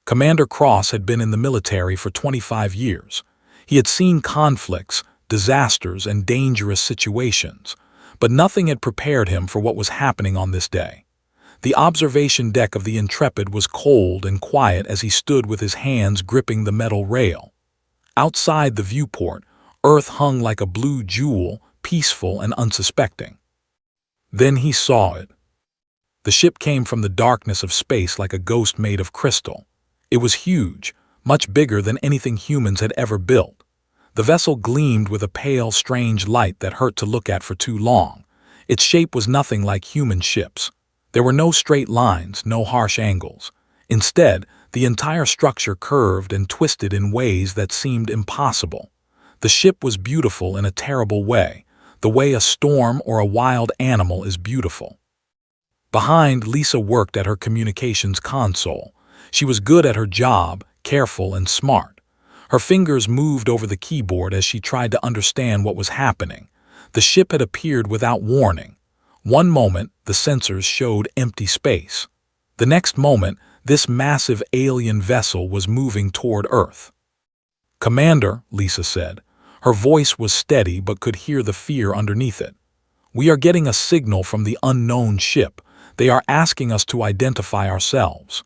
Commander Cross had been in the military for 25 years. He had seen conflicts, disasters, and dangerous situations, but nothing had prepared him for what was happening on this day. The observation deck of the Intrepid was cold and quiet as he stood with his hands gripping the metal rail. Outside the viewport, Earth hung like a blue jewel, peaceful and unsuspecting. Then he saw it. The ship came from the darkness of space like a ghost made of crystal. It was huge, much bigger than anything humans had ever built. The vessel gleamed with a pale, strange light that hurt to look at for too long. Its shape was nothing like human ships. There were no straight lines, no harsh angles. Instead, the entire structure curved and twisted in ways that seemed impossible. The ship was beautiful in a terrible way, the way a storm or a wild animal is beautiful. Behind, Lisa worked at her communications console. She was good at her job, careful and smart. Her fingers moved over the keyboard as she tried to understand what was happening. The ship had appeared without warning. One moment, the sensors showed empty space. The next moment, this massive alien vessel was moving toward Earth. "Commander," Lisa said. Her voice was steady but could hear the fear underneath it. "We are getting a signal from the unknown ship. They are asking us to identify ourselves."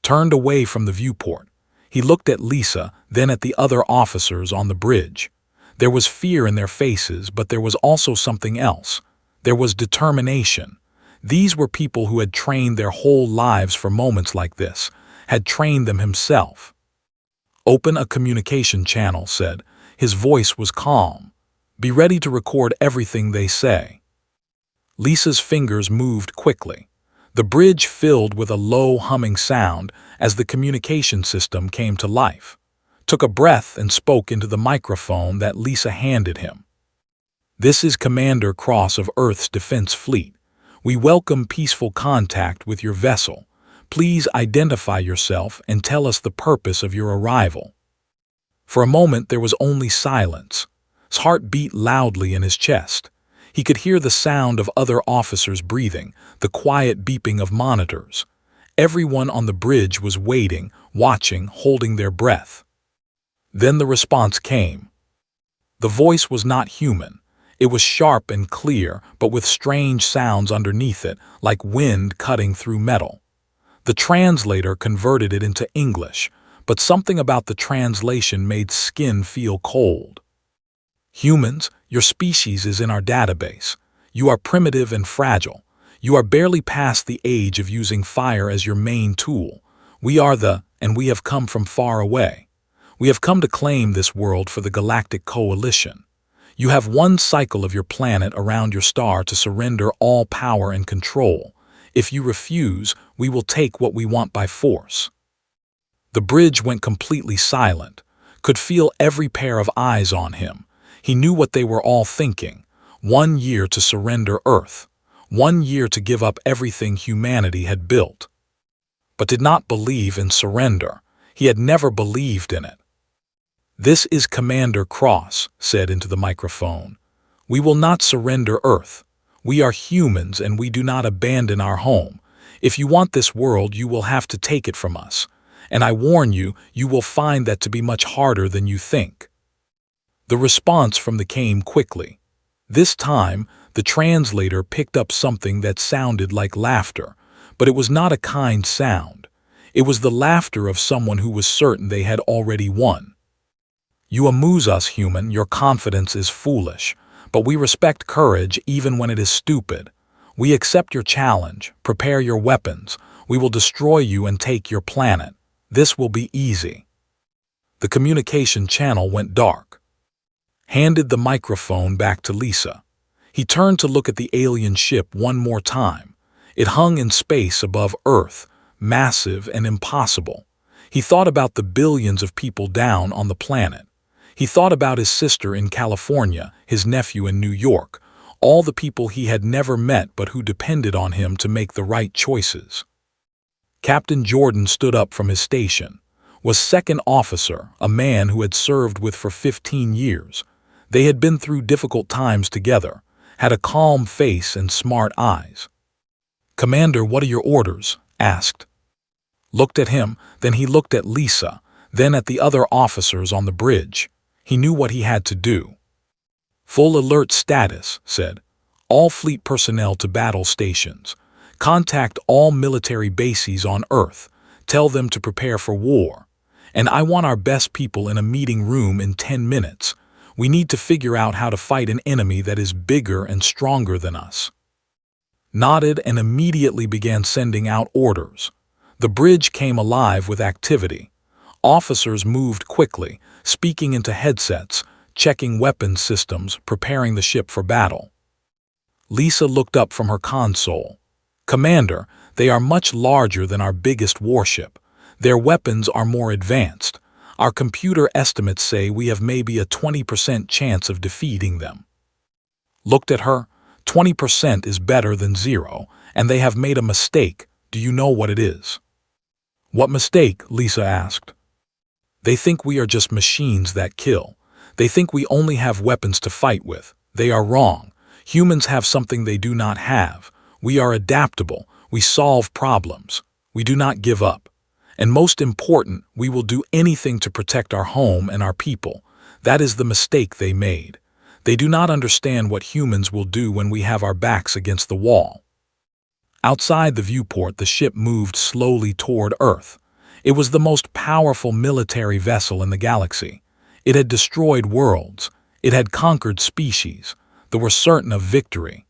Turned away from the viewport, he looked at Lisa, then at the other officers on the bridge. There was fear in their faces, but there was also something else. There was determination. These were people who had trained their whole lives for moments like this, had trained them himself. "Open a communication channel," said. His voice was calm. "Be ready to record everything they say." Lisa's fingers moved quickly. The bridge filled with a low humming sound as the communication system came to life. Took a breath and spoke into the microphone that Lisa handed him. "This is Commander Cross of Earth's Defense Fleet. We welcome peaceful contact with your vessel. Please identify yourself and tell us the purpose of your arrival." For a moment there was only silence. His heart beat loudly in his chest. He could hear the sound of other officers breathing, the quiet beeping of monitors. Everyone on the bridge was waiting, watching, holding their breath. Then the response came. The voice was not human. It was sharp and clear, but with strange sounds underneath it, like wind cutting through metal. The translator converted it into English, but something about the translation made skin feel cold. "Humans, your species is in our database. You are primitive and fragile. You are barely past the age of using fire as your main tool. And we have come from far away. We have come to claim this world for the Galactic Coalition. You have one cycle of your planet around your star to surrender all power and control. If you refuse, we will take what we want by force." The bridge went completely silent, could feel every pair of eyes on him. He knew what they were all thinking. 1 year to surrender Earth. 1 year to give up everything humanity had built. But did not believe in surrender. He had never believed in it. "This is Commander Cross," said into the microphone. "We will not surrender Earth. We are humans and we do not abandon our home. If you want this world, you will have to take it from us. And I warn you, you will find that to be much harder than you think." The response from came quickly. This time, the translator picked up something that sounded like laughter, but it was not a kind sound. It was the laughter of someone who was certain they had already won. "You amuse us, human. Your confidence is foolish, but we respect courage even when it is stupid. We accept your challenge. Prepare your weapons. We will destroy you and take your planet. This will be easy." The communication channel went dark. Handed the microphone back to Lisa. He turned to look at the alien ship one more time. It hung in space above Earth, massive and impossible. He thought about the billions of people down on the planet. He thought about his sister in California, his nephew in New York, all the people he had never met but who depended on him to make the right choices. Captain Jordan stood up from his station, was second officer, a man who had served with for 15 years. They had been through difficult times together, had a calm face and smart eyes. "Commander, what are your orders?" asked. Looked at him, then he looked at Lisa, then at the other officers on the bridge. He knew what he had to do. Full alert status, said. All fleet personnel to battle stations. Contact all military bases on Earth. Tell them to prepare for war. And I want our best people in a meeting room in 10 minutes. We need to figure out how to fight an enemy that is bigger and stronger than us. Nodded and immediately began sending out orders. The bridge came alive with activity. Officers moved quickly, speaking into headsets, checking weapons systems, preparing the ship for battle. Lisa looked up from her console. Commander, they are much larger than our biggest warship. Their weapons are more advanced. Our computer estimates say we have maybe a 20% chance of defeating them. Looked at her. 20% is better than 0, and they have made a mistake. Do you know what it is? What mistake? Lisa asked. They think we are just machines that kill. They think we only have weapons to fight with. They are wrong. Humans have something they do not have. We are adaptable. We solve problems. We do not give up. And most important, we will do anything to protect our home and our people. That is the mistake they made. They do not understand what humans will do when we have our backs against the wall. Outside the viewport, the ship moved slowly toward Earth. It was the most powerful military vessel in the galaxy. It had destroyed worlds. It had conquered species. They were certain of victory.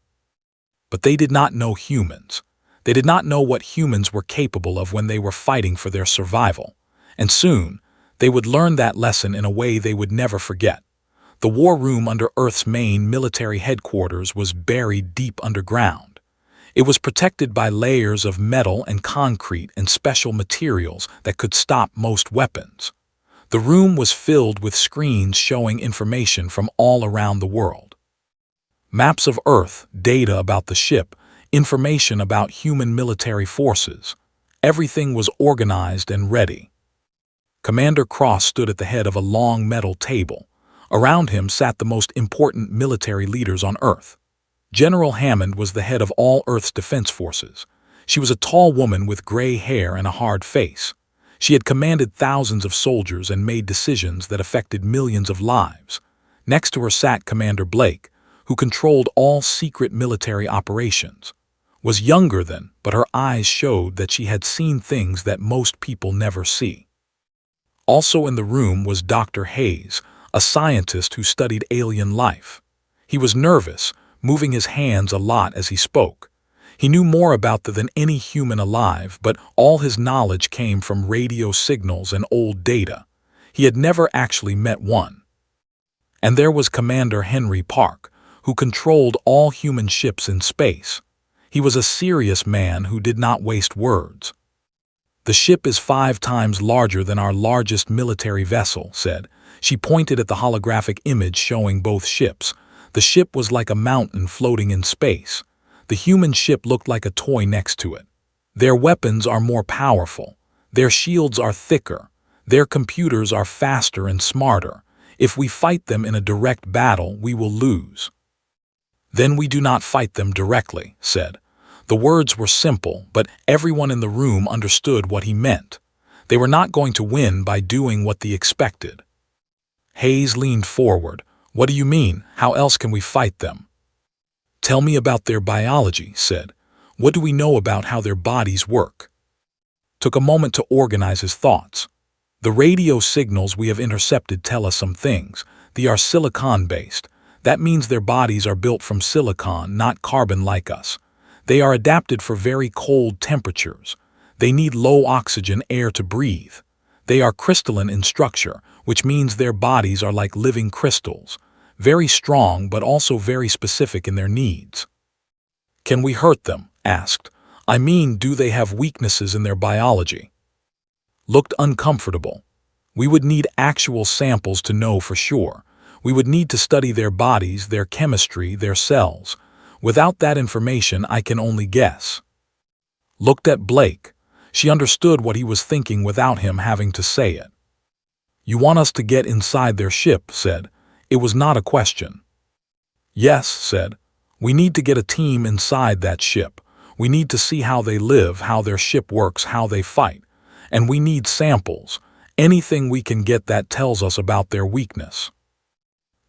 But they did not know humans. They did not know what humans were capable of when they were fighting for their survival. And soon, they would learn that lesson in a way they would never forget. The war room under Earth's main military headquarters was buried deep underground. It was protected by layers of metal and concrete and special materials that could stop most weapons. The room was filled with screens showing information from all around the world. Maps of Earth, data about the ship, information about human military forces. Everything was organized and ready. Commander Cross stood at the head of a long metal table. Around him sat the most important military leaders on Earth. General Hammond was the head of all Earth's defense forces. She was a tall woman with gray hair and a hard face. She had commanded thousands of soldiers and made decisions that affected millions of lives. Next to her sat Commander Blake, who controlled all secret military operations. Was younger than, but her eyes showed that she had seen things that most people never see. Also in the room was Dr. Hayes, a scientist who studied alien life. He was nervous, moving his hands a lot as he spoke. He knew more about them than any human alive, but all his knowledge came from radio signals and old data. He had never actually met one. And there was Commander Henry Park, who controlled all human ships in space. He was a serious man who did not waste words. The ship is 5 times larger than our largest military vessel, said. She pointed at the holographic image showing both ships. The ship was like a mountain floating in space. The human ship looked like a toy next to it. Their weapons are more powerful. Their shields are thicker. Their computers are faster and smarter. If we fight them in a direct battle, we will lose. Then we do not fight them directly, said. The words were simple, but everyone in the room understood what he meant. They were not going to win by doing what they expected. Hayes leaned forward. What do you mean? How else can we fight them? Tell me about their biology, said. What do we know about how their bodies work? Took a moment to organize his thoughts. The radio signals we have intercepted tell us some things. They are silicon-based. That means their bodies are built from silicon, not carbon like us. They are adapted for very cold temperatures. They need low oxygen air to breathe. They are crystalline in structure, which means their bodies are like living crystals. Very strong, but also very specific in their needs. Can we hurt them? Asked. I mean, do they have weaknesses in their biology? Looked uncomfortable. We would need actual samples to know for sure. We would need to study their bodies, their chemistry, their cells. Without that information, I can only guess. Looked at Blake. She understood what he was thinking without him having to say it. You want us to get inside their ship, said. It was not a question. Yes, said. We need to get a team inside that ship. We need to see how they live, how their ship works, how they fight. And we need samples. Anything we can get that tells us about their weakness."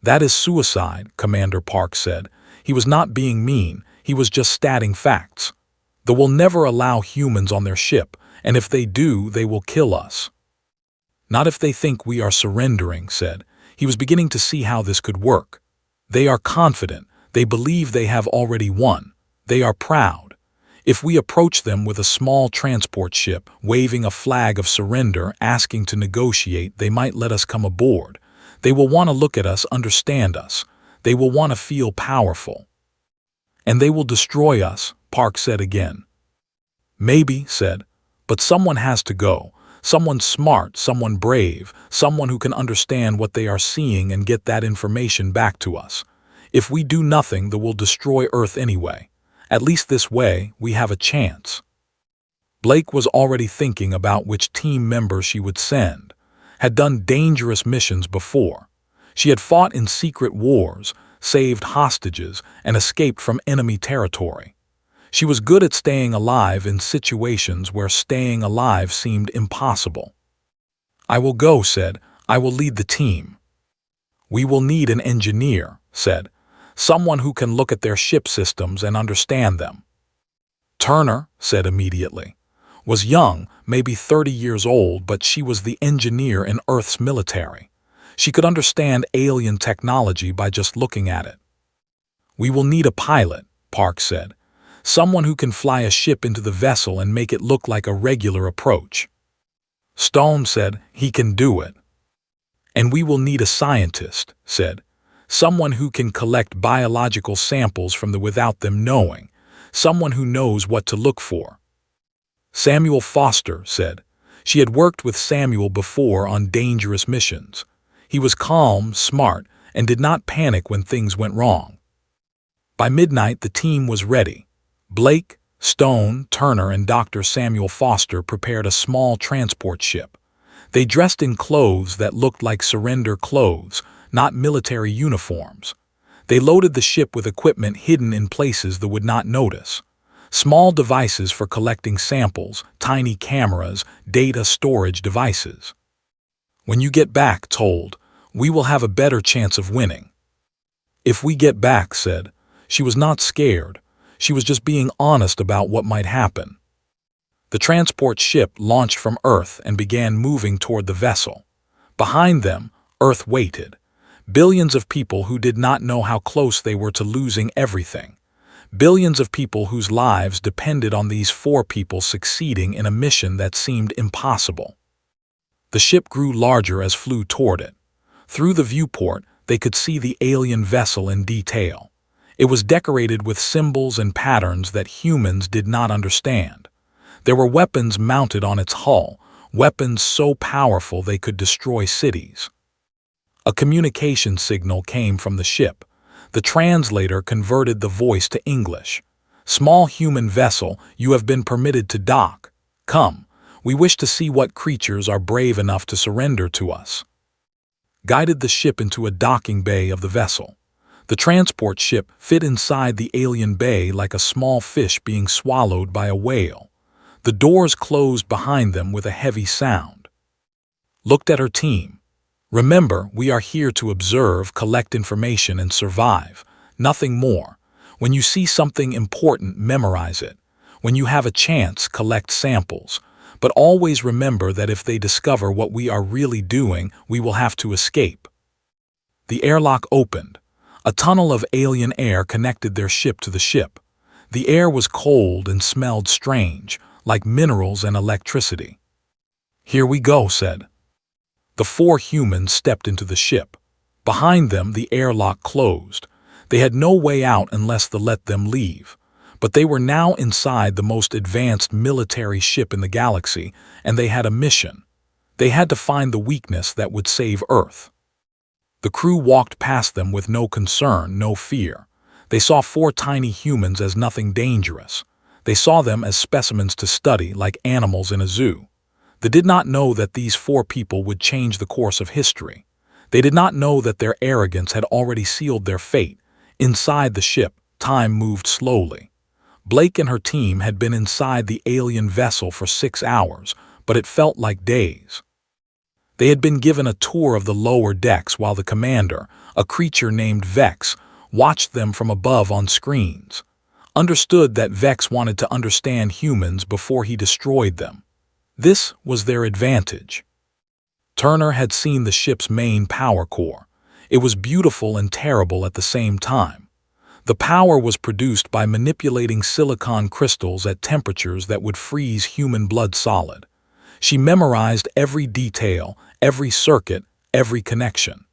"That is suicide," Commander Park said. He was not being mean, he was just stating facts. "They will never allow humans on their ship, and if they do, they will kill us." "Not if they think we are surrendering," said. He was beginning to see how this could work. "They are confident, they believe they have already won. They are proud. If we approach them with a small transport ship, waving a flag of surrender, asking to negotiate, they might let us come aboard. They will want to look at us, understand us. They will want to feel powerful. And they will destroy us," Park said again. "Maybe," said, "but someone has to go. Someone smart, someone brave, someone who can understand what they are seeing and get that information back to us. If we do nothing, they will destroy Earth anyway. At least this way, we have a chance." Blake was already thinking about which team member she would send. Had done dangerous missions before. She had fought in secret wars, saved hostages, and escaped from enemy territory. She was good at staying alive in situations where staying alive seemed impossible. "I will go," said. "I will lead the team." "We will need an engineer," said. "Someone who can look at their ship systems and understand them." Turner said immediately. Was young, maybe 30 years old, but she was the engineer in Earth's military. She could understand alien technology by just looking at it. "We will need a pilot," Park said. "Someone who can fly a ship into the vessel and make it look like a regular approach." Stone said, "He can do it." "And we will need a scientist," said. "Someone who can collect biological samples from the without them knowing. Someone who knows what to look for." Samuel Foster said. She had worked with Samuel before on dangerous missions. He was calm, smart, and did not panic when things went wrong. By midnight, the team was ready. Blake, Stone, Turner, and Dr. Samuel Foster prepared a small transport ship. They dressed in clothes that looked like surrender clothes, not military uniforms. They loaded the ship with equipment hidden in places they would not notice. Small devices for collecting samples, tiny cameras, data storage devices. "When you get back," told, "we will have a better chance of winning." "If we get back," said. She was not scared. She was just being honest about what might happen. The transport ship launched from Earth and began moving toward the vessel. Behind them, Earth waited. Billions of people who did not know how close they were to losing everything. Billions of people whose lives depended on these 4 people succeeding in a mission that seemed impossible. The ship grew larger as flew toward it. Through the viewport, they could see the alien vessel in detail. It was decorated with symbols and patterns that humans did not understand. There were weapons mounted on its hull, weapons so powerful they could destroy cities. A communication signal came from the ship. The translator converted the voice to English. "Small human vessel, you have been permitted to dock. Come, we wish to see what creatures are brave enough to surrender to us." Guided the ship into a docking bay of the vessel. The transport ship fit inside the alien bay like a small fish being swallowed by a whale. The doors closed behind them with a heavy sound. Looked at her team. "Remember, we are here to observe, collect information, and survive. Nothing more. When you see something important, memorize it. When you have a chance, collect samples. But always remember that if they discover what we are really doing, we will have to escape." The airlock opened. A tunnel of alien air connected their ship to the ship. The air was cold and smelled strange, like minerals and electricity. "Here we go," said. The 4 humans stepped into the ship. Behind them, the airlock closed. They had no way out unless they let them leave. But they were now inside the most advanced military ship in the galaxy, and they had a mission. They had to find the weakness that would save Earth. The crew walked past them with no concern, no fear. They saw 4 tiny humans as nothing dangerous. They saw them as specimens to study, like animals in a zoo. They did not know that these 4 people would change the course of history. They did not know that their arrogance had already sealed their fate. Inside the ship, time moved slowly. Blake and her team had been inside the alien vessel for 6 hours, but it felt like days. They had been given a tour of the lower decks while the commander, a creature named Vex, watched them from above on screens. Understood that Vex wanted to understand humans before he destroyed them. This was their advantage. Turner had seen the ship's main power core. It was beautiful and terrible at the same time. The power was produced by manipulating silicon crystals at temperatures that would freeze human blood solid. She memorized every detail, every circuit, every connection.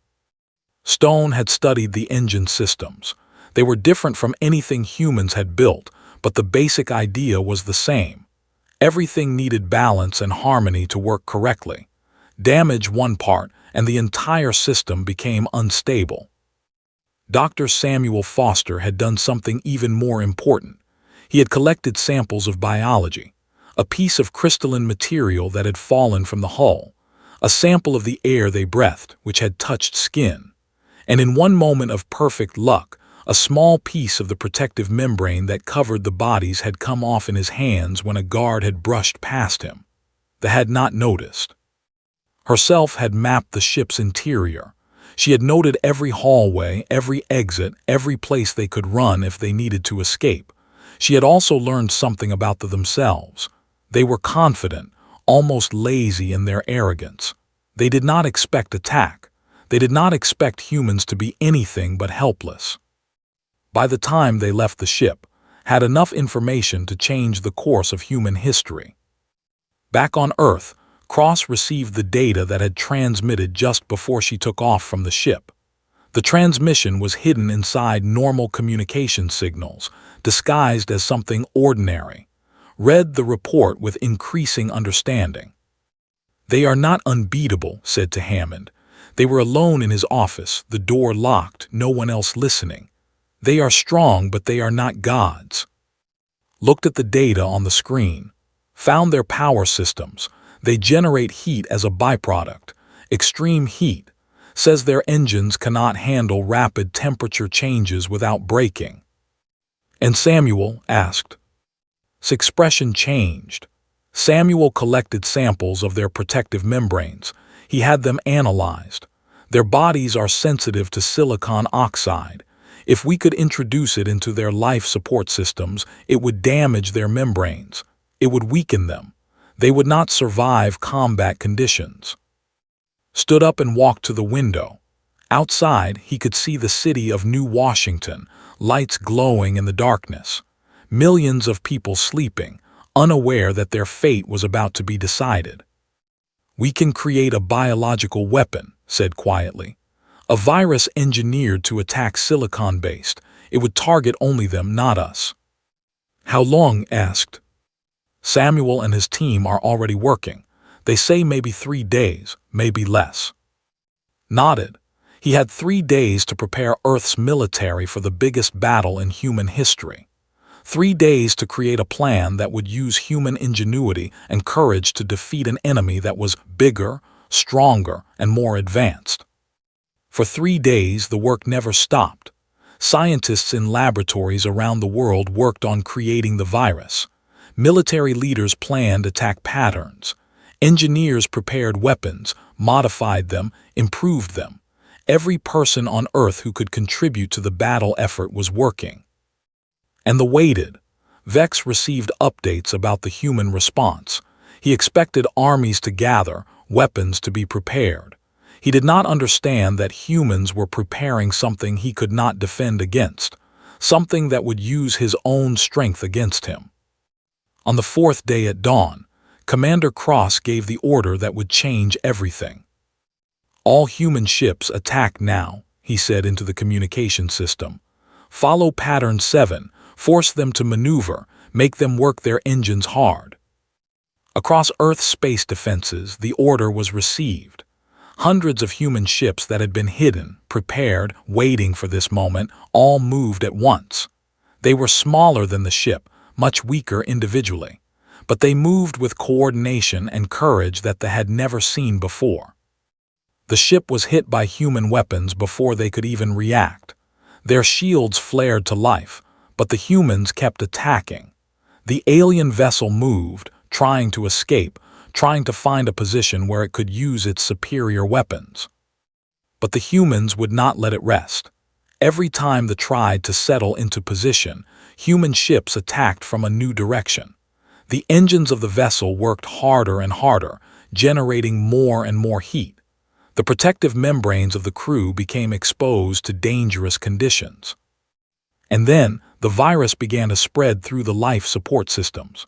Stone had studied the engine systems. They were different from anything humans had built, but the basic idea was the same. Everything needed balance and harmony to work correctly. Damage one part, and the entire system became unstable. Dr. Samuel Foster had done something even more important. He had collected samples of biology, a piece of crystalline material that had fallen from the hull, a sample of the air they breathed, which had touched skin. And in one moment of perfect luck, a small piece of the protective membrane that covered the bodies had come off in his hands when a guard had brushed past him. They had not noticed. Herself had mapped the ship's interior. She had noted every hallway, every exit, every place they could run if they needed to escape. She had also learned something about themselves. They were confident, almost lazy in their arrogance. They did not expect attack. They did not expect humans to be anything but helpless. By the time they left the ship, had enough information to change the course of human history. Back on Earth, Cross received the data that had transmitted just before she took off from the ship. The transmission was hidden inside normal communication signals, disguised as something ordinary. Read the report with increasing understanding. "They are not unbeatable," said to Hammond. They were alone in his office, the door locked, no one else listening. "They are strong, but they are not gods." Looked at the data on the screen. Found their power systems. They generate heat as a byproduct, extreme heat. Says their engines cannot handle rapid temperature changes without breaking. And Samuel asked. His expression changed. Samuel collected samples of their protective membranes. He had them analyzed. Their bodies are sensitive to silicon oxide. If we could introduce it into their life support systems, it would damage their membranes. It would weaken them. They would not survive combat conditions. Stood up and walked to the window. Outside, he could see the city of New Washington, lights glowing in the darkness. Millions of people sleeping, unaware that their fate was about to be decided. "We can create a biological weapon," said quietly. "A virus engineered to attack silicon-based. It would target only them, not us." "How long?" asked. "Samuel and his team are already working. They say maybe 3 days, maybe less." Nodded. He had 3 days to prepare Earth's military for the biggest battle in human history. 3 days to create a plan that would use human ingenuity and courage to defeat an enemy that was bigger, stronger, and more advanced. For 3 days, the work never stopped. Scientists in laboratories around the world worked on creating the virus. Military leaders planned attack patterns. Engineers prepared weapons, modified them, improved them. Every person on Earth who could contribute to the battle effort was working. And they waited. Vex received updates about the human response. He expected armies to gather, weapons to be prepared. He did not understand that humans were preparing something he could not defend against, something that would use his own strength against him. On the 4th day at dawn, Commander Cross gave the order that would change everything. "All human ships attack now," he said into the communication system. "Follow Pattern 7, force them to maneuver, make them work their engines hard." Across Earth's space defenses, the order was received. Hundreds of human ships that had been hidden, prepared, waiting for this moment, all moved at once. They were smaller than the ship, much weaker individually, but they moved with coordination and courage that they had never seen before. The ship was hit by human weapons before they could even react. Their shields flared to life, but the humans kept attacking. The alien vessel moved, trying to escape, trying to find a position where it could use its superior weapons. But the humans would not let it rest. Every time they tried to settle into position, human ships attacked from a new direction. The engines of the vessel worked harder and harder, generating more and more heat. The protective membranes of the crew became exposed to dangerous conditions. And then, the virus began to spread through the life support systems.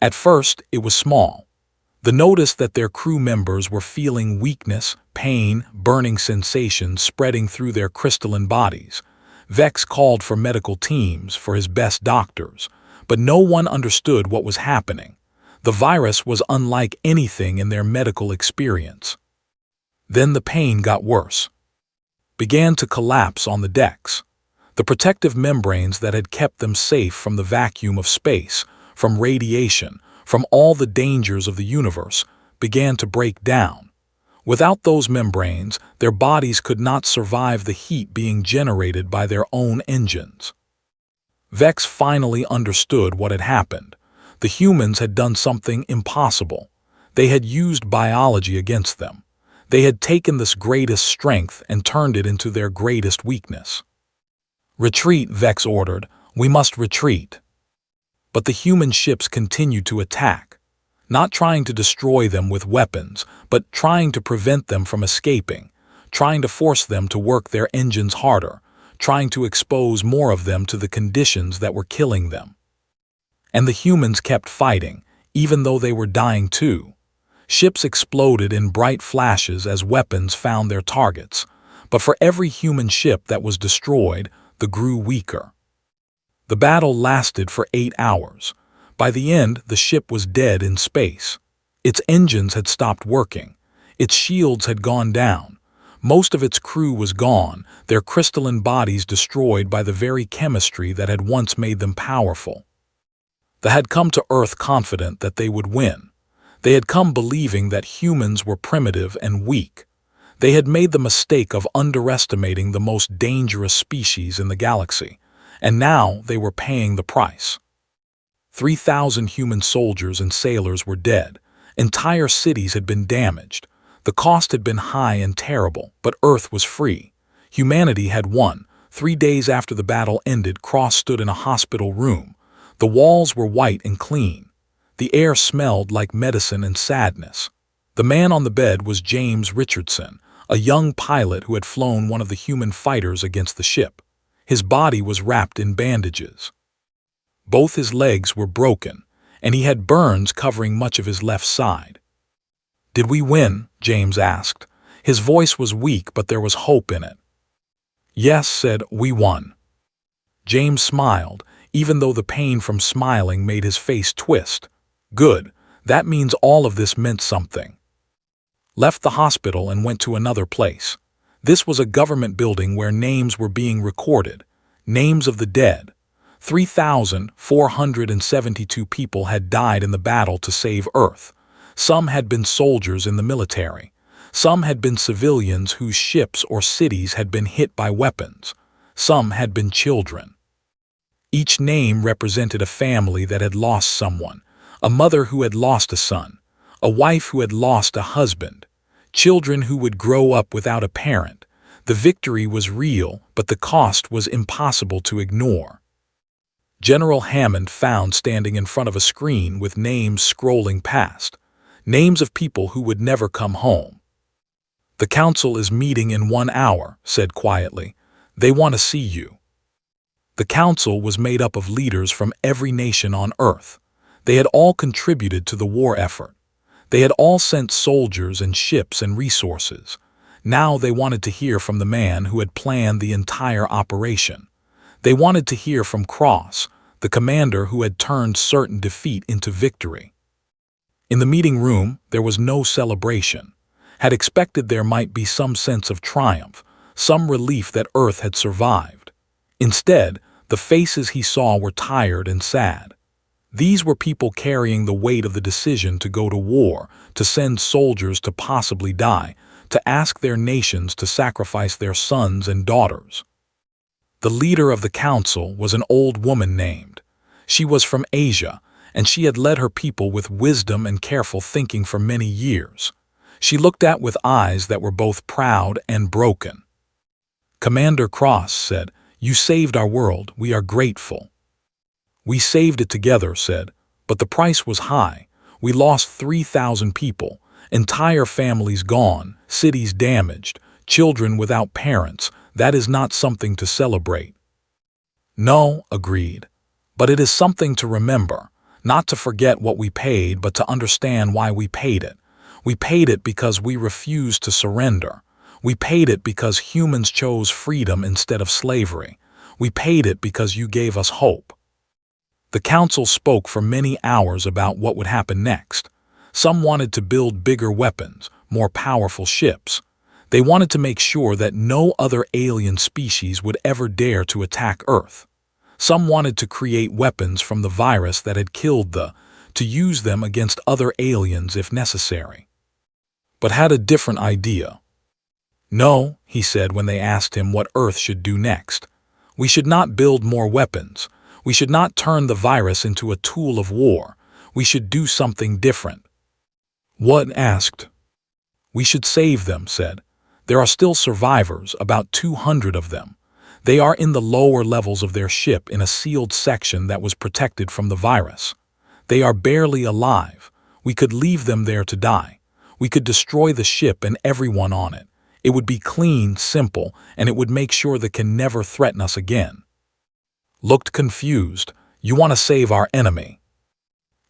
At first, it was small. They noticed that their crew members were feeling weakness, pain, burning sensations spreading through their crystalline bodies. Vex called for medical teams, for his best doctors, but no one understood what was happening. The virus was unlike anything in their medical experience. Then the pain got worse. Began to collapse on the decks. The protective membranes that had kept them safe from the vacuum of space, from radiation, from all the dangers of the universe, began to break down. Without those membranes, their bodies could not survive the heat being generated by their own engines. Vex finally understood what had happened. The humans had done something impossible. They had used biology against them. They had taken this greatest strength and turned it into their greatest weakness. "Retreat," Vex ordered. "We must retreat." But the human ships continued to attack, not trying to destroy them with weapons, but trying to prevent them from escaping, trying to force them to work their engines harder, trying to expose more of them to the conditions that were killing them. And the humans kept fighting, even though they were dying too. Ships exploded in bright flashes as weapons found their targets, but for every human ship that was destroyed, they grew weaker. The battle lasted for 8 hours. By the end, the ship was dead in space. Its engines had stopped working. Its shields had gone down. Most of its crew was gone, their crystalline bodies destroyed by the very chemistry that had once made them powerful. They had come to Earth confident that they would win. They had come believing that humans were primitive and weak. They had made the mistake of underestimating the most dangerous species in the galaxy. And now they were paying the price. 3,000 human soldiers and sailors were dead. Entire cities had been damaged. The cost had been high and terrible, but Earth was free. Humanity had won. 3 days after the battle ended, Cross stood in a hospital room. The walls were white and clean. The air smelled like medicine and sadness. The man on the bed was James Richardson, a young pilot who had flown one of the human fighters against the ship. His body was wrapped in bandages. Both his legs were broken, and he had burns covering much of his left side. "Did we win?" James asked. His voice was weak, but there was hope in it. "Yes," said, "we won." James smiled, even though the pain from smiling made his face twist. "Good. That means all of this meant something." Left the hospital and went to another place. This was a government building where names were being recorded, names of the dead. 3,472 people had died in the battle to save Earth. Some had been soldiers in the military. Some had been civilians whose ships or cities had been hit by weapons. Some had been children. Each name represented a family that had lost someone, a mother who had lost a son, a wife who had lost a husband, children who would grow up without a parent. The victory was real, but the cost was impossible to ignore. General Hammond found standing in front of a screen with names scrolling past, names of people who would never come home. "The council is meeting in 1 hour, said quietly. "They want to see you." The council was made up of leaders from every nation on Earth. They had all contributed to the war effort. They had all sent soldiers and ships and resources. Now they wanted to hear from the man who had planned the entire operation. They wanted to hear from Cross, the commander who had turned certain defeat into victory. In the meeting room, there was no celebration. Had expected there might be some sense of triumph, some relief that Earth had survived. Instead, the faces he saw were tired and sad. These were people carrying the weight of the decision to go to war, to send soldiers to possibly die, to ask their nations to sacrifice their sons and daughters. The leader of the council was an old woman named. She was from Asia, and she had led her people with wisdom and careful thinking for many years. She looked at with eyes that were both proud and broken. Commander Cross said, "You saved our world, we are grateful." "We saved it together," said, "but the price was high. We lost 3,000 people, entire families gone, cities damaged, children without parents. That is not something to celebrate." "No," agreed, "but it is something to remember, not to forget what we paid, but to understand why we paid it. We paid it because we refused to surrender. We paid it because humans chose freedom instead of slavery. We paid it because you gave us hope." The council spoke for many hours about what would happen next. Some wanted to build bigger weapons, more powerful ships. They wanted to make sure that no other alien species would ever dare to attack Earth. Some wanted to create weapons from the virus that had killed to use them against other aliens if necessary. But had a different idea. "No," he said when they asked him what Earth should do next. "We should not build more weapons. We should not turn the virus into a tool of war. We should do something different." "What?" asked. "We should save them," said. "There are still survivors, about 200 of them. They are in the lower levels of their ship in a sealed section that was protected from the virus. They are barely alive. We could leave them there to die. We could destroy the ship and everyone on it. It would be clean, simple, and it would make sure they can never threaten us again." Looked confused. "You want to save our enemy?"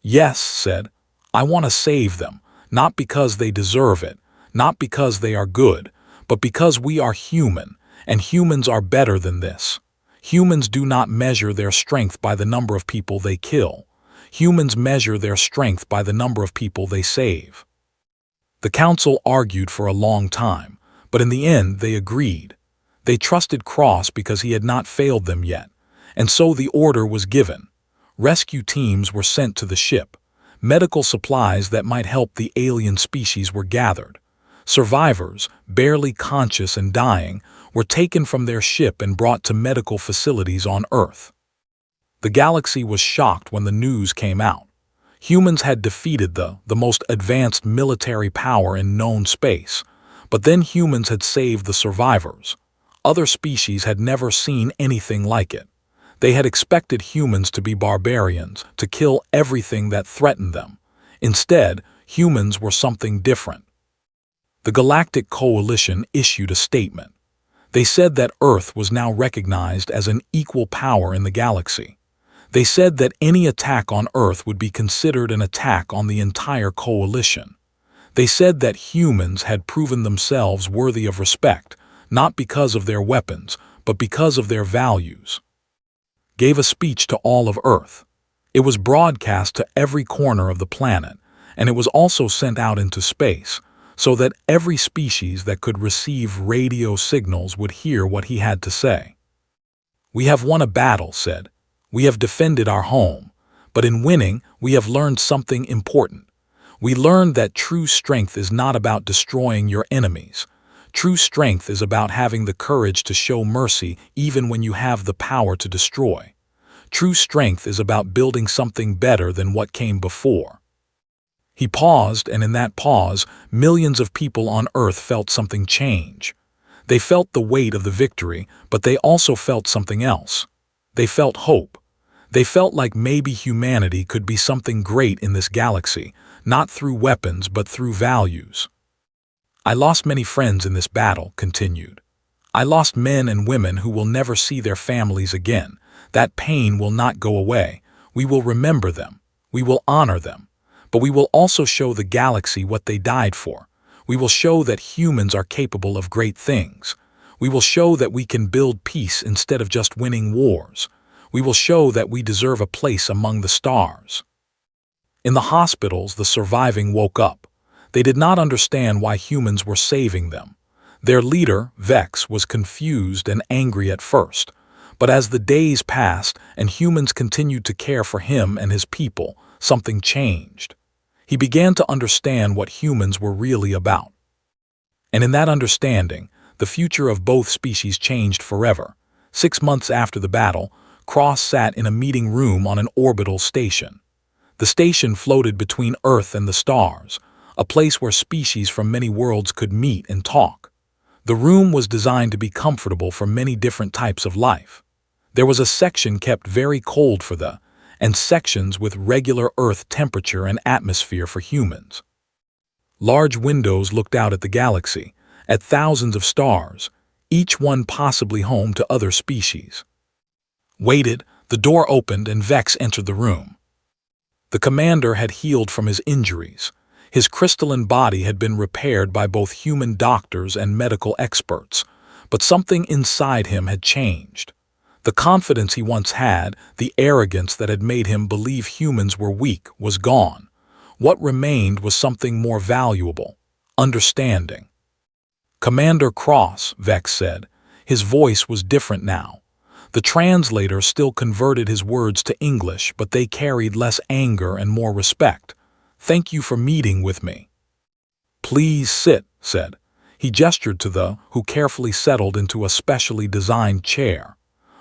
"Yes," said. "I want to save them, not because they deserve it, not because they are good, but because we are human, and humans are better than this. Humans do not measure their strength by the number of people they kill. Humans measure their strength by the number of people they save." The council argued for a long time, but in the end they agreed. They trusted Cross because he had not failed them yet, and so the order was given. Rescue teams were sent to the ship. Medical supplies that might help the alien species were gathered. Survivors, barely conscious and dying, were taken from their ship and brought to medical facilities on Earth. The galaxy was shocked when the news came out. Humans had defeated the most advanced military power in known space, but then humans had saved the survivors. Other species had never seen anything like it. They had expected humans to be barbarians, to kill everything that threatened them. Instead, humans were something different. The Galactic Coalition issued a statement. They said that Earth was now recognized as an equal power in the galaxy. They said that any attack on Earth would be considered an attack on the entire coalition. They said that humans had proven themselves worthy of respect, not because of their weapons, but because of their values. Gave a speech to all of Earth. It was broadcast to every corner of the planet, and it was also sent out into space, so that every species that could receive radio signals would hear what he had to say. "We have won a battle," said. "We have defended our home, but in winning, we have learned something important. We learned that true strength is not about destroying your enemies. True strength is about having the courage to show mercy even when you have the power to destroy. True strength is about building something better than what came before." He paused, and in that pause, millions of people on Earth felt something change. They felt the weight of the victory, but they also felt something else. They felt hope. They felt like maybe humanity could be something great in this galaxy, not through weapons but through values. "I lost many friends in this battle," continued. "I lost men and women who will never see their families again. That pain will not go away. We will remember them. We will honor them. But we will also show the galaxy what they died for. We will show that humans are capable of great things. We will show that we can build peace instead of just winning wars. We will show that we deserve a place among the stars." In the hospitals, the surviving woke up. They did not understand why humans were saving them. Their leader, Vex, was confused and angry at first. But as the days passed and humans continued to care for him and his people, something changed. He began to understand what humans were really about. And in that understanding, the future of both species changed forever. 6 months after the battle, Cross sat in a meeting room on an orbital station. The station floated between Earth and the stars, a place where species from many worlds could meet and talk. The room was designed to be comfortable for many different types of life. There was a section kept very cold for and sections with regular Earth temperature and atmosphere for humans. Large windows looked out at the galaxy, at thousands of stars, each one possibly home to other species. Waited, the door opened and Vex entered the room. The commander had healed from his injuries. His crystalline body had been repaired by both human doctors and medical experts, but something inside him had changed. The confidence he once had, the arrogance that had made him believe humans were weak, was gone. What remained was something more valuable: understanding. "Commander Cross," Vex said. His voice was different now. The translator still converted his words to English, but they carried less anger and more respect. "Thank you for meeting with me." "Please sit," said. He gestured to who carefully settled into a specially designed chair.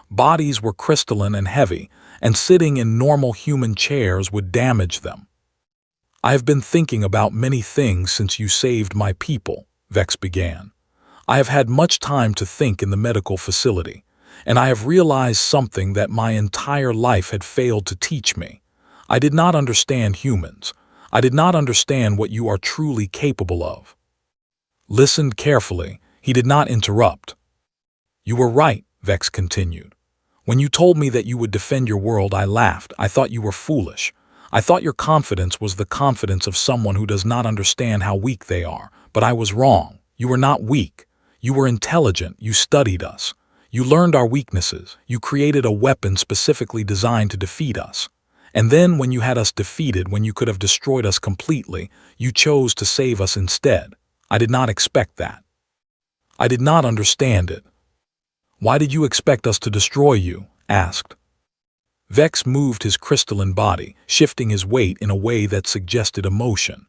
Bodies were crystalline and heavy, and sitting in normal human chairs would damage them. "I have been thinking about many things since you saved my people," Vex began. "I have had much time to think in the medical facility, and I have realized something that my entire life had failed to teach me. I did not understand humans. I did not understand what you are truly capable of." Listened carefully, he did not interrupt. "You were right," Vex continued. "When you told me that you would defend your world, I laughed. I thought you were foolish. I thought your confidence was the confidence of someone who does not understand how weak they are. But I was wrong. You were not weak. You were intelligent. You studied us. You learned our weaknesses. You created a weapon specifically designed to defeat us. And then when you had us defeated, when you could have destroyed us completely, you chose to save us instead. I did not expect that. I did not understand it." "Why did you expect us to destroy you?" asked. Vex moved his crystalline body, shifting his weight in a way that suggested emotion.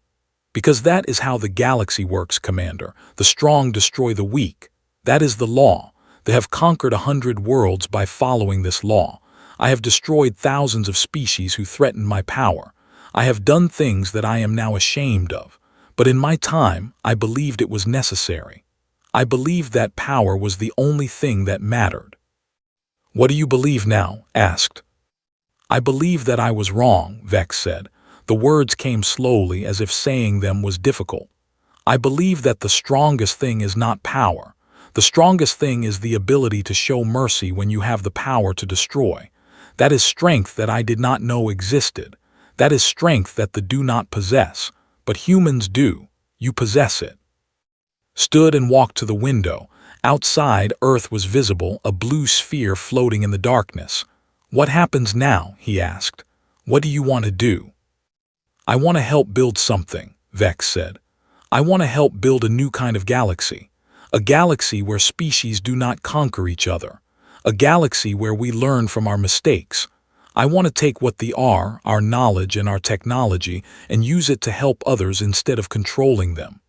"Because that is how the galaxy works, Commander. The strong destroy the weak. That is the law. They have conquered 100 worlds by following this law. I have destroyed thousands of species who threatened my power. I have done things that I am now ashamed of. But in my time, I believed it was necessary. I believed that power was the only thing that mattered." "What do you believe now?" asked. "I believe that I was wrong," Vex said. The words came slowly, as if saying them was difficult. "I believe that the strongest thing is not power. The strongest thing is the ability to show mercy when you have the power to destroy. That is strength that I did not know existed. That is strength that the do not possess. But humans do. You possess it." Stood and walked to the window. Outside, Earth was visible, a blue sphere floating in the darkness. "What happens now?" he asked. "What do you want to do?" "I want to help build something," Vex said. "I want to help build a new kind of galaxy. A galaxy where species do not conquer each other. A galaxy where we learn from our mistakes. I want to take what they are, our knowledge and our technology, and use it to help others instead of controlling them."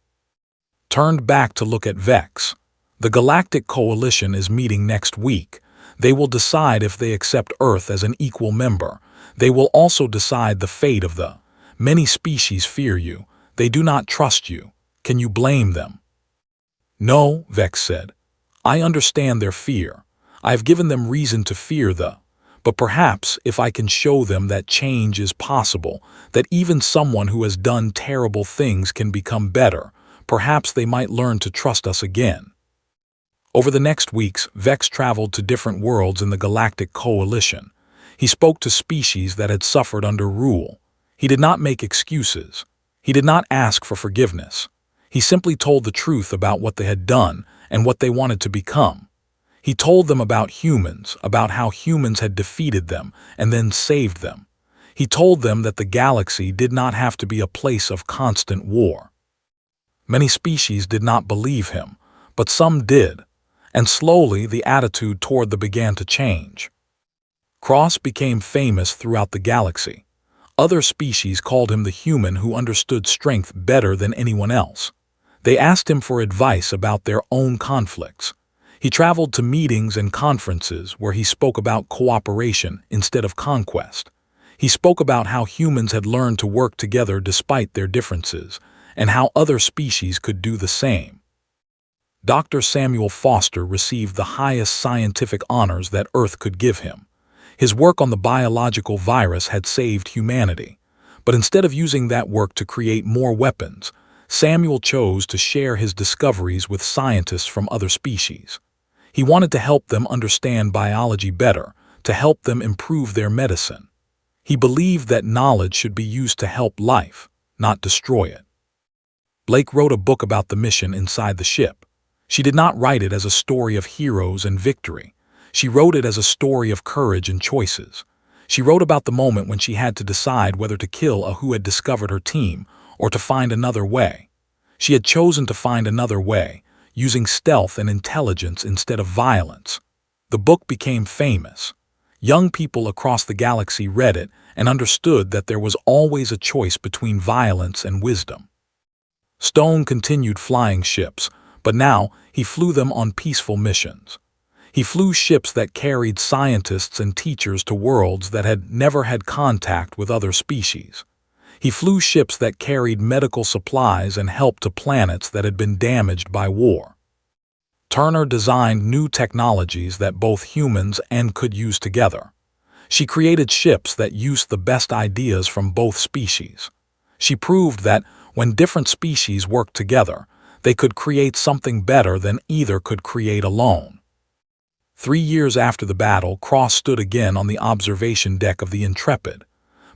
Turned back to look at Vex. "The Galactic Coalition is meeting next week. They will decide if they accept Earth as an equal member. They will also decide the fate of the many species fear you. They do not trust you. Can you blame them?" "No," Vex said. "I understand their fear. I have given them reason to fear but perhaps if I can show them that change is possible, that even someone who has done terrible things can become better, perhaps they might learn to trust us again." Over the next weeks, Vex traveled to different worlds in the Galactic Coalition. He spoke to species that had suffered under rule. He did not make excuses. He did not ask for forgiveness. He simply told the truth about what they had done and what they wanted to become. He told them about humans, about how humans had defeated them and then saved them. He told them that the galaxy did not have to be a place of constant war. Many species did not believe him, but some did, and slowly the attitude toward them began to change. Cross became famous throughout the galaxy. Other species called him the human who understood strength better than anyone else. They asked him for advice about their own conflicts. He traveled to meetings and conferences where he spoke about cooperation instead of conquest. He spoke about how humans had learned to work together despite their differences, and how other species could do the same. Dr. Samuel Foster received the highest scientific honors that Earth could give him. His work on the biological virus had saved humanity, but instead of using that work to create more weapons, Samuel chose to share his discoveries with scientists from other species. He wanted to help them understand biology better, to help them improve their medicine. He believed that knowledge should be used to help life, not destroy it. Blake wrote a book about the mission inside the ship. She did not write it as a story of heroes and victory. She wrote it as a story of courage and choices. She wrote about the moment when she had to decide whether to kill a who had discovered her team or to find another way. She had chosen to find another way, using stealth and intelligence instead of violence. The book became famous. Young people across the galaxy read it and understood that there was always a choice between violence and wisdom. Stone continued flying ships, but now he flew them on peaceful missions. He flew ships that carried scientists and teachers to worlds that had never had contact with other species. He flew ships that carried medical supplies and help to planets that had been damaged by war. Turner designed new technologies that both humans and could use together. She created ships that used the best ideas from both species. She proved that when different species worked together, they could create something better than either could create alone. 3 years after the battle, Cross stood again on the observation deck of the Intrepid.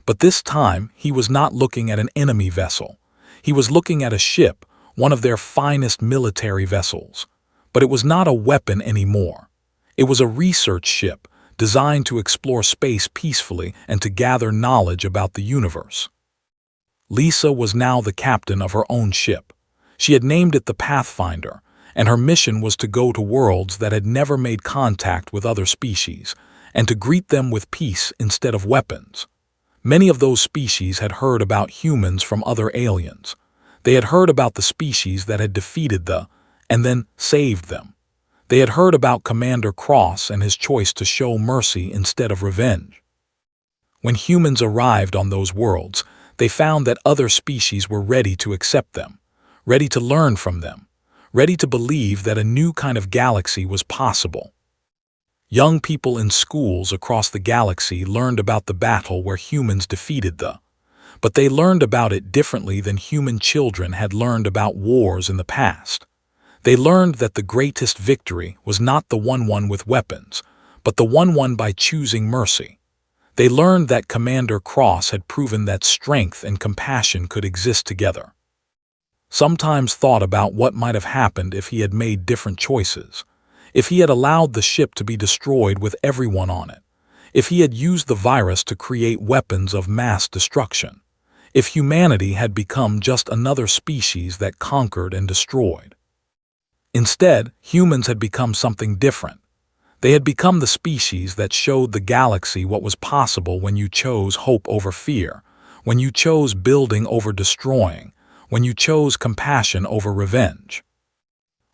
But this time, he was not looking at an enemy vessel. He was looking at a ship, one of their finest military vessels. But it was not a weapon anymore. It was a research ship, designed to explore space peacefully and to gather knowledge about the universe. Lisa was now the captain of her own ship. She had named it the Pathfinder, and her mission was to go to worlds that had never made contact with other species, and to greet them with peace instead of weapons. Many of those species had heard about humans from other aliens. They had heard about the species that had defeated and then saved them. They had heard about Commander Cross and his choice to show mercy instead of revenge. When humans arrived on those worlds, they found that other species were ready to accept them, ready to learn from them, ready to believe that a new kind of galaxy was possible. Young people in schools across the galaxy learned about the battle where humans defeated but they learned about it differently than human children had learned about wars in the past. They learned that the greatest victory was not the one won with weapons, but the one won by choosing mercy. They learned that Commander Cross had proven that strength and compassion could exist together. Sometimes thought about what might have happened if he had made different choices, if he had allowed the ship to be destroyed with everyone on it, if he had used the virus to create weapons of mass destruction, if humanity had become just another species that conquered and destroyed. Instead, humans had become something different. They had become the species that showed the galaxy what was possible when you chose hope over fear, when you chose building over destroying, when you chose compassion over revenge.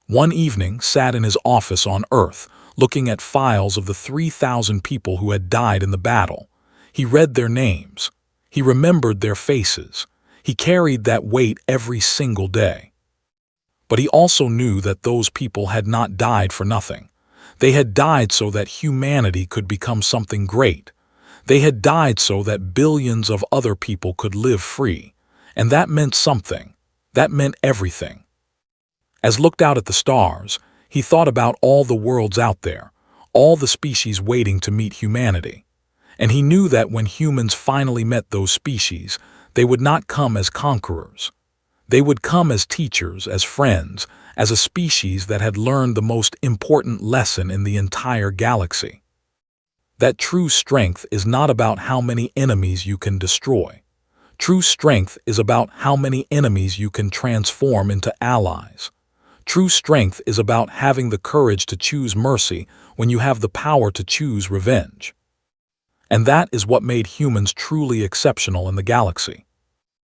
One evening, sat in his office on Earth, looking at files of the 3,000 people who had died in the battle. He read their names. He remembered their faces. He carried that weight every single day. But he also knew that those people had not died for nothing. They had died so that humanity could become something great. They had died so that billions of other people could live free. And that meant something. That meant everything. As looked out at the stars, he thought about all the worlds out there, all the species waiting to meet humanity. And he knew that when humans finally met those species, they would not come as conquerors. They would come as teachers, as friends, as a species that had learned the most important lesson in the entire galaxy. That true strength is not about how many enemies you can destroy. True strength is about how many enemies you can transform into allies. True strength is about having the courage to choose mercy when you have the power to choose revenge. And that is what made humans truly exceptional in the galaxy.